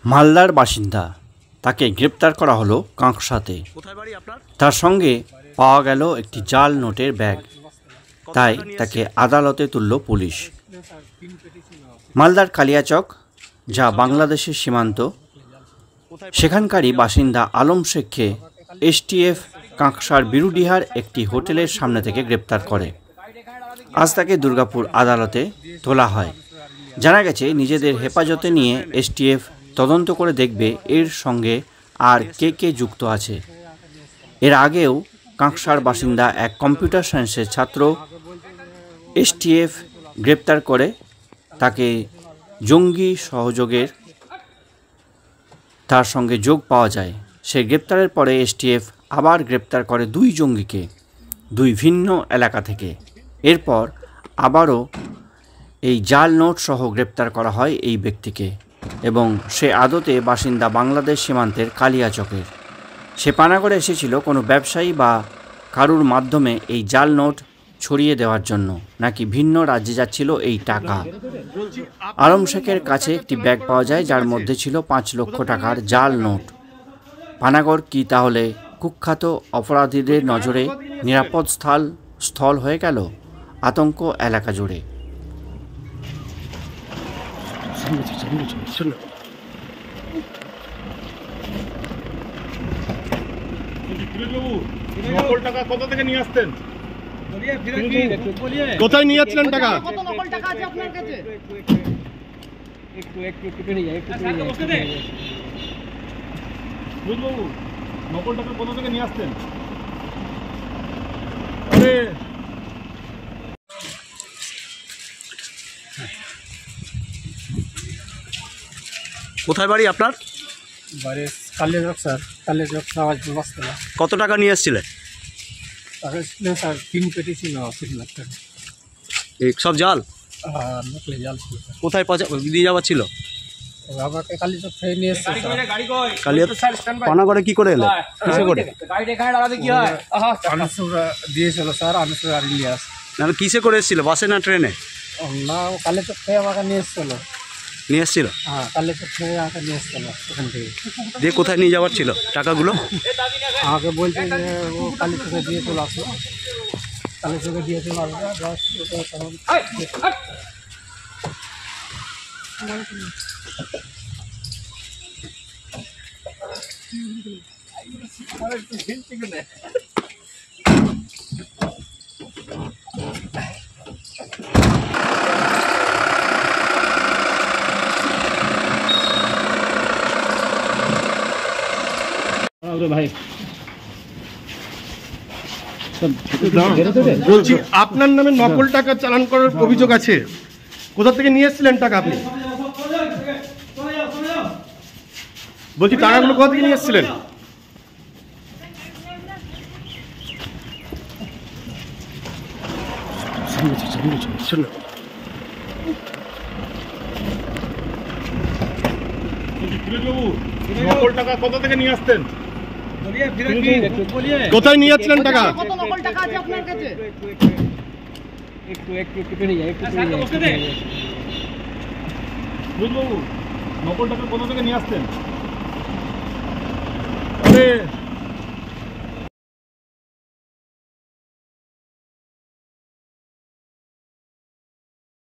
মালদার বাসিন্দা, তাকে গ্রেপ্তার করা হলো কাঁকসাতে। তার সঙ্গে পাওয়া গেল একটি জাল নোটের ব্যাগ, তাই তাকে আদালতে তুলল পুলিশ। মালদার কালিয়াচক, যা বাংলাদেশের সীমান্ত, সেখানকারই বাসিন্দা আলম শেখকে এসটিএফ কাঁকসার বিরুডিহার একটি হোটেলের সামনে থেকে গ্রেপ্তার করে। আজ তাকে দুর্গাপুর আদালতে তোলা হয়। জানা গেছে, নিজেদের হেফাজতে নিয়ে এসটিএফ তদন্ত করে দেখবে এর সঙ্গে আর কে কে যুক্ত আছে। এর আগেও কাঁকসার বাসিন্দা এক কম্পিউটার সায়েন্সের ছাত্র এসটিএফ গ্রেপ্তার করে, তাকে জঙ্গি সহযোগের তার সঙ্গে যোগ পাওয়া যায়। সে গ্রেপ্তারের পরে এসটিএফ আবার গ্রেপ্তার করে দুই জঙ্গিকে, দুই ভিন্ন এলাকা থেকে। এরপর আবারও এই জাল নোট সহ গ্রেপ্তার করা হয় এই ব্যক্তিকে, এবং সে আদতে বাসিন্দা বাংলাদেশ সীমান্তের কালিয়াচকের। সে পানাগড়ে এসেছিল কোনো ব্যবসায়ী বা কারুর মাধ্যমে এই জাল নোট ছড়িয়ে দেওয়ার জন্য, নাকি ভিন্ন রাজ্যে যাচ্ছিল এই টাকা। আলম শেখের কাছে একটি ব্যাগ পাওয়া যায়, যার মধ্যে ছিল 5 লক্ষ টাকার জাল নোট। পানাগড় কি তাহলে কুখ্যাত অপরাধীদের নজরে নিরাপদ স্থল হয়ে গেল? আতঙ্ক এলাকা জুড়ে। কোথা থেকে নিয়ে আসতেন? কোথায় নিয়ে যাচ্ছিলেন টাকা? কত নকল টাকা আছে আপনার কাছে? বুঝবাবু, নকল টাকা কোথা থেকে নিয়ে আসতেন? কোথায় বাড়ি আপনার? বাড়ি কালিয়াচক স্যার, কালিয়াচক বস্তা। কত টাকা নিয়ে এসেছিলেন? টাকা ছিল স্যার 3 পেটি ছিল, 3 লাখ টাকা। এই সব জাল? নকলি জাল ছিল। কোথায় দিয়ে যাওয়া ছিল? আমাকে কালিয়াচক থেকে নিয়ে এসেছে পানাগড়ে কি করে এলে? কিসে করে আনুসরা দিয়েছিল স্যার? আনুসরা গাড়ি নিয়ে আসে। না, কিসে করে এসেছিল? বাসে না ট্রেনে? না, কালিয়াচক থেকে আমাকে নিয়ে এসেছিল। নিয়ে এসেছিল? হ্যাঁ, কালিয়াচক থেকে আমাকে নিয়ে এসেছিল সেখান থেকে। দিয়ে কোথায় নিয়ে যাওয়ার ছিল টাকাগুলো? আমাকে বলছে যে ও কালিয়াচকে দিয়ে চলে আসলো, কালিয়াচকে দিয়ে চলে আসবে। ভাই বলছি, আপনার নামে নকল টাকা চালান করার অভিযোগ আছে। কোথা থেকে নিয়ে এসেছিলেন টাকা আপনি? বলছি, টাকাগুলো কোথা থেকে নিয়ে এসেছিলেন? নকল টাকা কোথা থেকে নিয়ে আসতেন? কোথায় নিয়ে যাচ্ছিলেন টাকা? কত নকল টাকা আছে আপনার কাছে? বুঝবাবু, নকল টাকা কোথা থেকে নিয়ে আসতেন?